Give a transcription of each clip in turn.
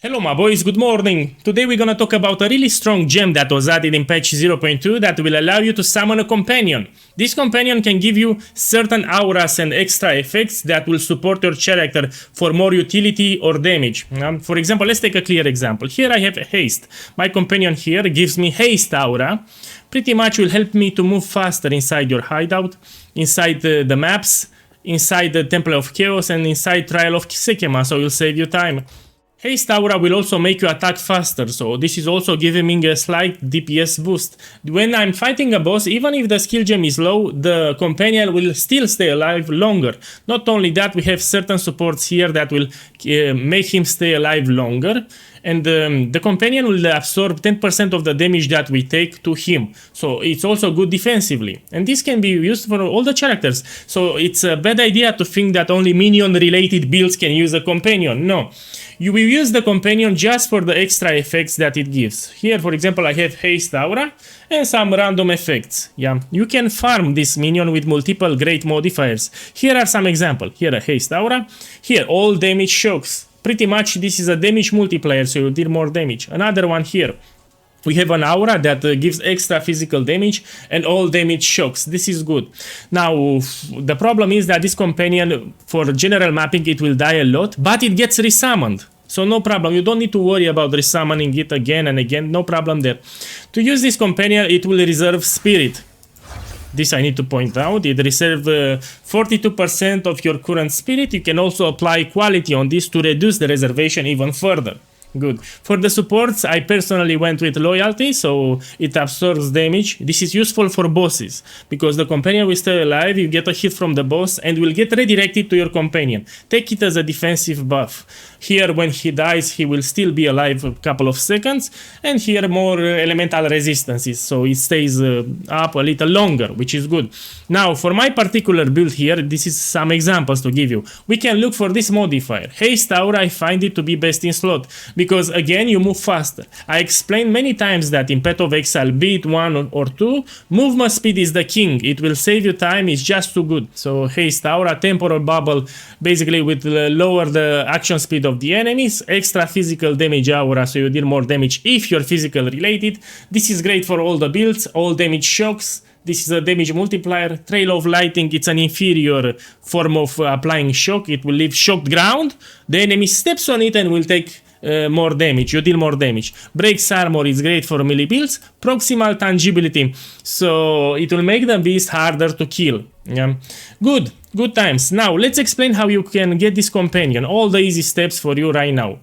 Hello my boys, good morning! Today we're gonna talk about a really strong gem that was added in patch 0.2 that will allow you to summon a companion. This companion can give you certain auras and extra effects that will support your character for more utility or damage. For example, let's take a clear example. Here I have Haste. My companion here gives me Haste aura. Pretty much will help me to move faster inside your hideout, inside the maps, inside the Temple of Chaos and inside Trial of Sekhema, so you'll save you time. Haste aura will also make you attack faster, so this is also giving me a slight DPS boost. When I'm fighting a boss, even if the skill gem is low, the companion will still stay alive longer. Not only that, we have certain supports here that will make him stay alive longer. And the companion will absorb 10% of the damage that we take to him. So it's also good defensively. And this can be used for all the characters. So it's a bad idea to think that only minion-related builds can use a companion. No. You will use the companion just for the extra effects that it gives. Here, for example, I have Haste aura and some random effects. Yeah, you can farm this minion with multiple great modifiers. Here are some examples. Here a Haste aura. Here, all damage shocks. Pretty much this is a damage multiplier, so you deal more damage. Another one here. We have an aura that gives extra physical damage and all damage shocks. This is good. Now, the problem is that this companion, for general mapping, it will die a lot, but it gets resummoned. So no problem. You don't need to worry about resummoning it again and again. No problem there. To use this companion, it will reserve spirit. This I need to point out. It reserves 42% of your current spirit. You can also apply quality on this to reduce the reservation even further. Good. For the supports, I personally went with loyalty, so it absorbs damage. This is useful for bosses, because the companion will stay alive, you get a hit from the boss, and will get redirected to your companion. Take it as a defensive buff. Here, when he dies, he will still be alive a couple of seconds, and here more elemental resistances, so it stays up a little longer, which is good. Now, for my particular build here, this is some examples to give you. We can look for this modifier. Haste aura, I find it to be best in slot, because again, you move faster. I explained many times that in Path of Exile, be it 1 or 2, movement speed is the king. It will save you time, it's just too good. So Haste aura, temporal bubble, basically with lower the action speed of the enemies, extra physical damage aura, so you deal more damage if you're physical related. This is great for all the builds, all damage shocks. This is a damage multiplier. Trail of Lighting, it's an inferior form of applying shock. It will leave shocked ground. The enemy steps on it and will take more damage. You deal more damage. Breaks armor is great for melee builds. Proximal tangibility, so it will make the beast harder to kill. Yeah, good times. Now let's explain how you can get this companion. All the easy steps for you right now.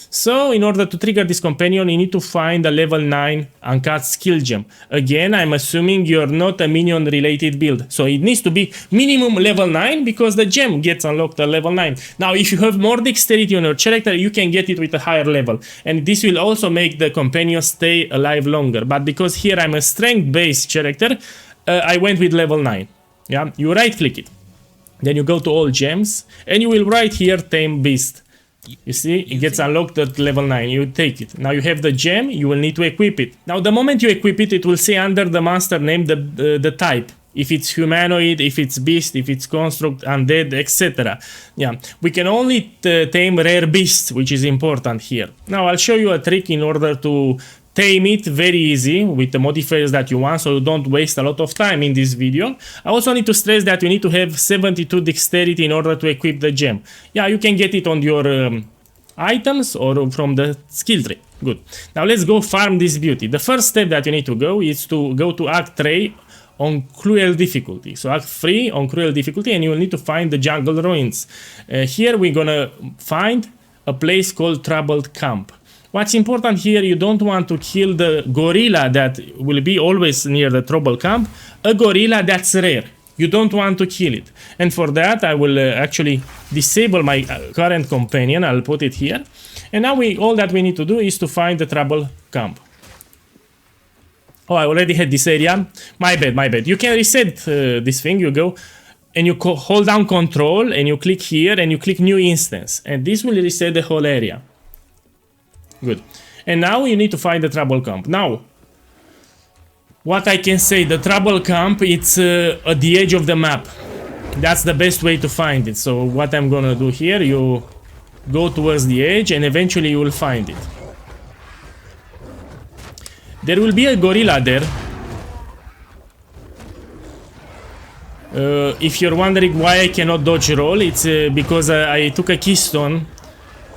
So in order to trigger this companion, you need to find a level 9 uncut skill gem. Again, I'm assuming you're not a minion related build, so it needs to be minimum level 9 because the gem gets unlocked at level 9. Now if you have more dexterity on your character, you can get it with a higher level, and this will also make the companion stay alive longer. But because here I'm a strength based character, I went with level 9. Yeah, you right click it, then you go to all gems and you will write here Tame Beast. You see, it gets unlocked at level 9. You take it. Now you have the gem, you will need to equip it. Now the moment you equip it, it will say under the monster name the type. If it's humanoid, if it's beast, if it's construct, undead, etc. Yeah, we can only tame rare beasts, which is important here. Now I'll show you a trick in order to tame it very easy with the modifiers that you want, so you don't waste a lot of time in this video. I also need to stress that you need to have 72 dexterity in order to equip the gem. Yeah, you can get it on your items or from the skill tree. Good. Now let's go farm this beauty. The first step that you need to go is to go to Act 3 on Cruel difficulty. So Act 3 on Cruel difficulty, and you will need to find the jungle ruins. Here we're gonna find a place called Troubled Camp. What's important here, you don't want to kill the gorilla that will be always near the trouble camp, a gorilla that's rare. You don't want to kill it. And for that, I will actually disable my current companion. I'll put it here. And now all that we need to do is to find the trouble camp. Oh, I already had this area. My bad. You can reset this thing. You go and you hold down Control and you click here and you click New Instance. And this will reset the whole area. Good. And now you need to find the trouble camp. Now, what I can say, the trouble camp, it's at the edge of the map. That's the best way to find it. So what I'm gonna do here, you go towards the edge, and eventually you will find it. There will be a gorilla there. If you're wondering why I cannot dodge roll, it's because I took a keystone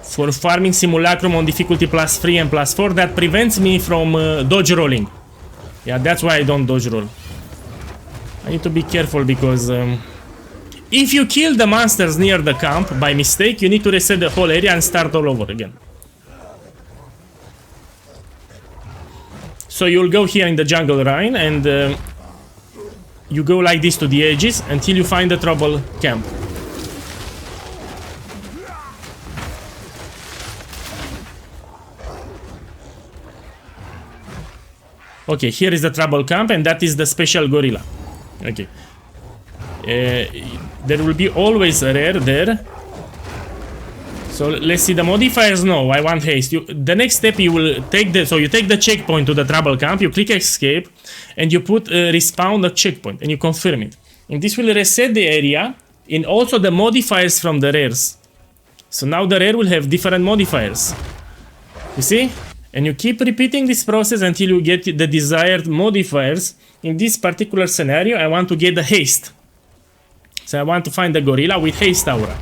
for farming simulacrum on difficulty +3 and +4 that prevents me from dodge rolling. Yeah, that's why I don't dodge roll. I need to be careful because if you kill the monsters near the camp by mistake, you need to reset the whole area and start all over again. So you'll go here in the jungle Rhine and you go like this to the edges until you find the trouble camp. Okay, here is the trouble camp and that is the special gorilla. Okay. There will be always a rare there. So let's see the modifiers. No, I want haste. The next step you will take the... So you take the checkpoint to the trouble camp, you click escape, and you put respawn the checkpoint, and you confirm it. And this will reset the area, and also the modifiers from the rares. So now the rare will have different modifiers. You see? And you keep repeating this process until you get the desired modifiers. In this particular scenario, I want to get the haste. So I want to find the gorilla with haste aura.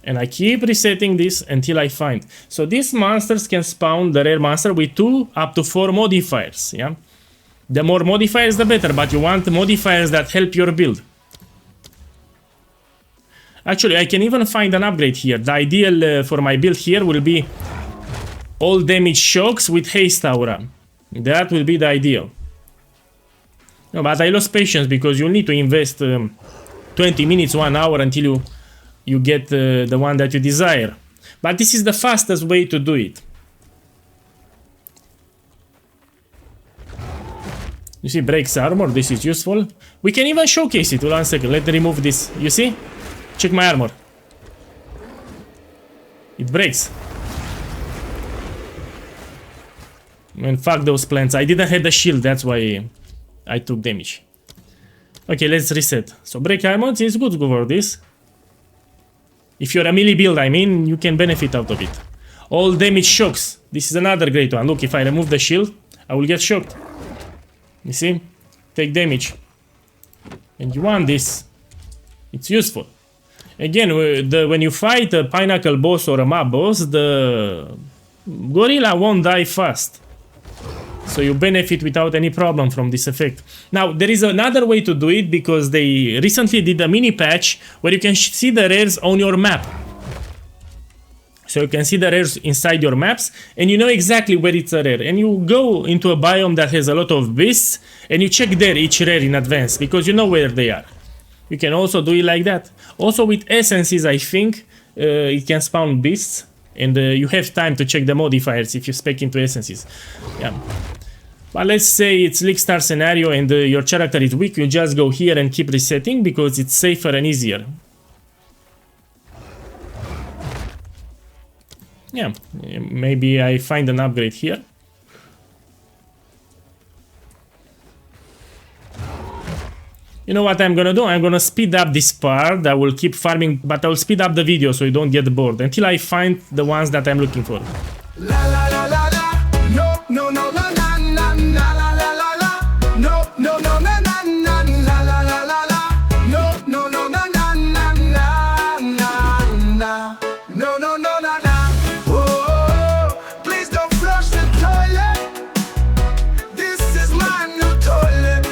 And I keep resetting this until I find. So these monsters can spawn the rare monster with 2 up to 4 modifiers. Yeah, the more modifiers the better, but you want modifiers that help your build. Actually, I can even find an upgrade here. The ideal for my build here will be all damage shocks with haste aura. That will be the ideal. No, but I lost patience because you need to invest 20 minutes, 1 hour until you get the one that you desire. But this is the fastest way to do it. You see, breaks armor, this is useful. We can even showcase it. 1 second, let me remove this. You see? Check my armor. It breaks. And fuck those plants. I didn't have the shield, that's why I took damage. Okay, let's reset. So break armor is good for this. If you're a melee build, I mean, you can benefit out of it. All damage shocks. This is another great one. Look, if I remove the shield, I will get shocked. You see? Take damage. And you want this. It's useful. Again, when you fight a pinnacle boss or a mob boss, the gorilla won't die fast. So you benefit without any problem from this effect. Now, there is another way to do it because they recently did a mini patch where you can see the rares on your map. So you can see the rares inside your maps and you know exactly where it's a rare. And you go into a biome that has a lot of beasts and you check there each rare in advance because you know where they are. You can also do it like that. Also with essences, I think it can spawn beasts. And you have time to check the modifiers if you spec into essences. Yeah. But let's say it's League Star scenario and your character is weak, you just go here and keep resetting because it's safer and easier. Yeah, maybe I find an upgrade here. You know what I'm gonna do? I'm gonna speed up this part. I will keep farming, but I'll speed up the video so you don't get bored until I find the ones that I'm looking for. La la la la la. No, no, no, la la la la la la la. No, no, no, la la la la la la la. No, no, no, la la la la la. No, no, no, la la. Whoa, please don't flush the toilet. This is my new toilet.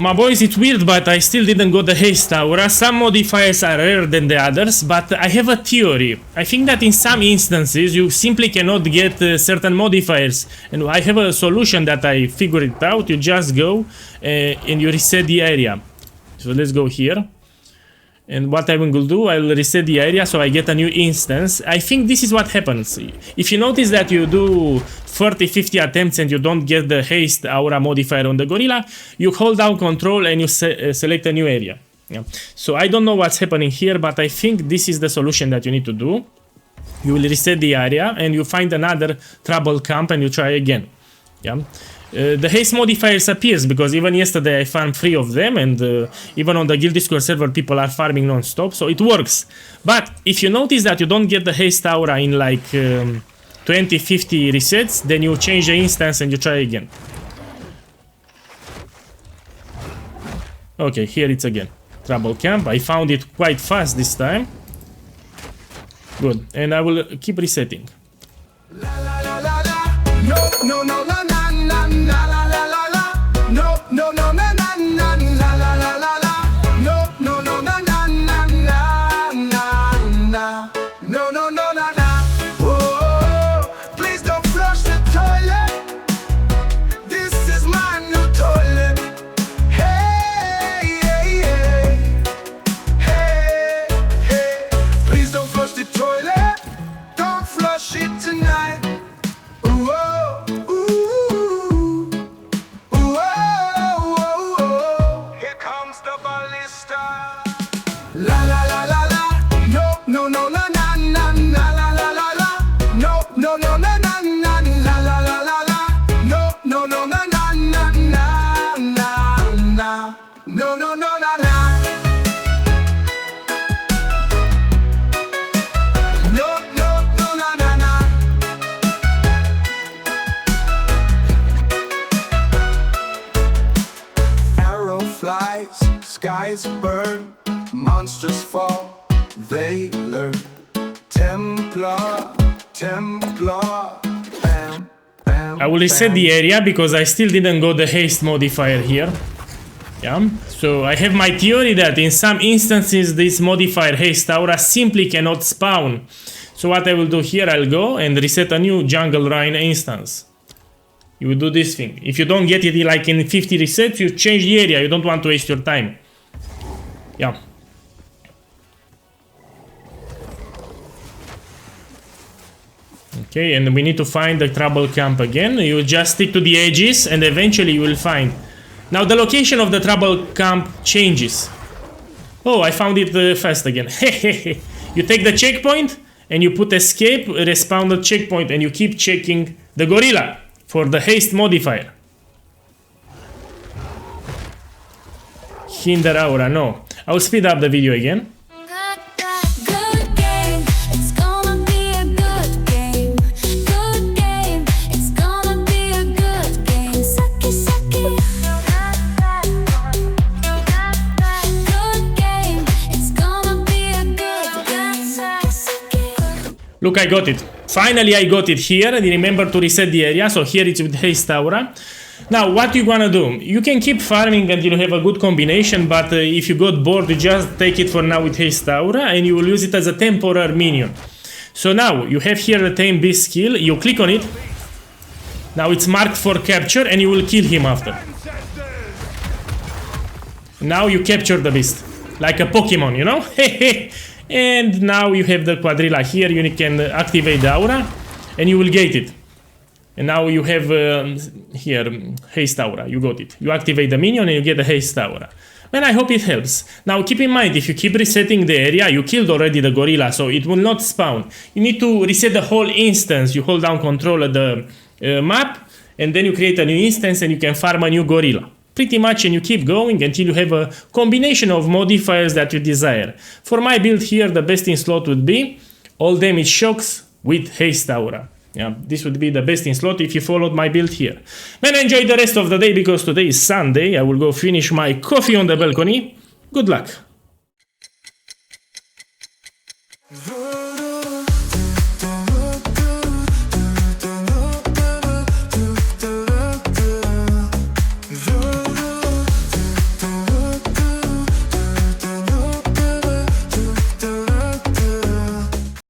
My boys, it's weird, but I still didn't go the haste aura. Some modifiers are rarer than the others, but I have a theory. I think that in some instances you simply cannot get certain modifiers, and I have a solution that I figured it out. You just go and you reset the area. So let's go here, And what I will do, I will reset the area so I get a new instance. I think this is what happens. If you notice that you do 40-50 attempts and you don't get the haste aura modifier on the gorilla, you hold down control and you select a new area. Yeah. So I don't know what's happening here, but I think this is the solution that you need to do. You will reset the area and you find another trouble camp and you try again. Yeah. The haste modifiers appears because even yesterday I farmed 3 of them, and even on the Guild Discord server people are farming non-stop, so it works. But if you notice that you don't get the haste aura in like 20-50 resets, then you change the instance and you try again. Okay, here it's again. Trouble camp. I found it quite fast this time. Good, and I will keep resetting. La la la la la. No, no, no, la la la la la la la. No, no, no, la la la la la la la. No, no, no, la la la la la. No, no, no, la la. Oh, please don't flush the toilet. This is my new toilet. Hey, hey, hey. Hey, hey. Please don't flush the toilet. Don't flush it tonight. Ooh, oh, ooh, ooh, oh, oh, oh. Here comes the ballista. La la la la la. No, no, no, la la la la la la la la. No, no, no, la la la la la la la la. No, no, no, la la la la la la. No, no, no, la la. No, no, no, la la la. Arrow flies, skies burn, monsters fall, they learn. Templar, Templar, bam, bam. I will reset the area because I still didn't got the haste modifier here. Yeah, so I have my theory that in some instances this modifier haste aura simply cannot spawn. So what I will do here, I'll go and reset a new jungle rhino instance. You will do this thing. If you don't get it like in 50 resets, you change the area. You don't want to waste your time. Yeah. Okay, and we need to find the trouble camp again. You just stick to the edges and eventually you will find. Now the location of the trouble camp changes. Oh, I found it fast again. You take the checkpoint and you put escape, respawn the checkpoint, and you keep checking the gorilla for the haste modifier. Hinder aura, no. I will speed up the video again. Good game, it's gonna be a good game. Good game, it's gonna be a good game. Sucky, sucky. Good game, it's gonna be a good game. Look, I got it. Finally, I got it here. And remember to reset the area. So here it's with haste aura. Now, what you gonna do? You can keep farming until you have a good combination, but if you got bored, you just take it for now with haste aura, and you will use it as a temporary minion. So now, you have here the tame beast skill, you click on it. Now it's marked for capture, and you will kill him after. Now you capture the beast, like a Pokemon, you know? And now you have the quadrilla here, you can activate the aura, and you will get it. And now you have here haste aura, you got it. You activate the minion and you get the haste aura. Man, I hope it helps. Now keep in mind, if you keep resetting the area, you killed already the gorilla, so it will not spawn. You need to reset the whole instance. You hold down control of the map, and then you create a new instance and you can farm a new gorilla. Pretty much, and you keep going until you have a combination of modifiers that you desire. For my build here, the best in slot would be all damage shocks with haste aura. Yeah, this would be the best in slot if you followed my build here. Man, enjoy the rest of the day because today is Sunday. I will go finish my coffee on the balcony. Good luck.